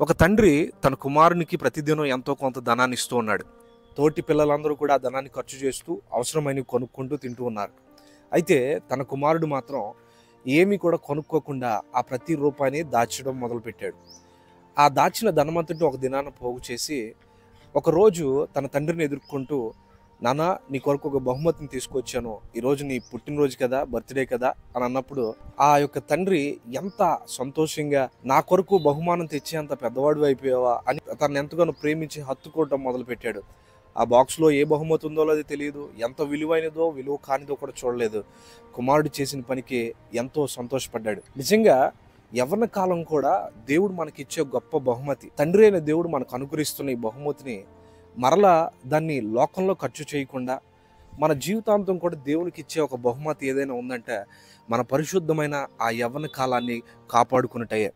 ఒక తండ్రి తన కుమారునికి ప్రతిదినం ఎంతో కొంత ధనాన్ని ఇస్తూ ఉన్నాడు. తోటి పిల్లలందరూ కూడా ఆ ధనాన్ని ఖర్చు చేస్తూ అవసరమైనవి కొనుక్కుంటూ తింటూ ఉన్నారు. అయితే తన కుమారుడు మాత్రం ఏమీ కూడా కొనుక్కోకుండా ఆ ప్రతి రూపాయిని దాచడం మొదలుపెట్టాడు. ఆ దాచిన ధనమంతటి ఒక దినాన పోగు చేసి ఒకరోజు తన తండ్రిని ఎదుర్కొంటూ, నాన్న నీ కొరకు ఒక బహుమతిని తీసుకొచ్చాను, ఈరోజు నీ పుట్టినరోజు కదా, బర్త్డే కదా అని అన్నప్పుడు ఆ యొక్క తండ్రి ఎంత సంతోషంగా, నా కొరకు బహుమానం తెచ్చేంత పెద్దవాడు అయిపోయావా అని తను ఎంతగానో ప్రేమించి హత్తుకోవటం మొదలుపెట్టాడు. ఆ బాక్స్లో ఏ బహుమతి ఉందో అది తెలియదు, ఎంత విలువైనదో విలువ కానిదో కూడా చూడలేదు. కుమారుడు చేసిన పనికి ఎంతో సంతోషపడ్డాడు. నిజంగా యవ్వన కాలం కూడా దేవుడు మనకిచ్చే గొప్ప బహుమతి. తండ్రి అయిన దేవుడు మనకు అనుగ్రహిస్తున్న ఈ బహుమతిని మరలా దాన్ని లోకంలో ఖర్చు చేయకుండా మన జీవితాంతం కూడా దేవునికి ఇచ్చే ఒక బహుమతి ఏదైనా ఉందంటే మన పరిశుద్ధమైన ఆ యవ్వన కాలాన్ని కాపాడుకున్నట్టయే.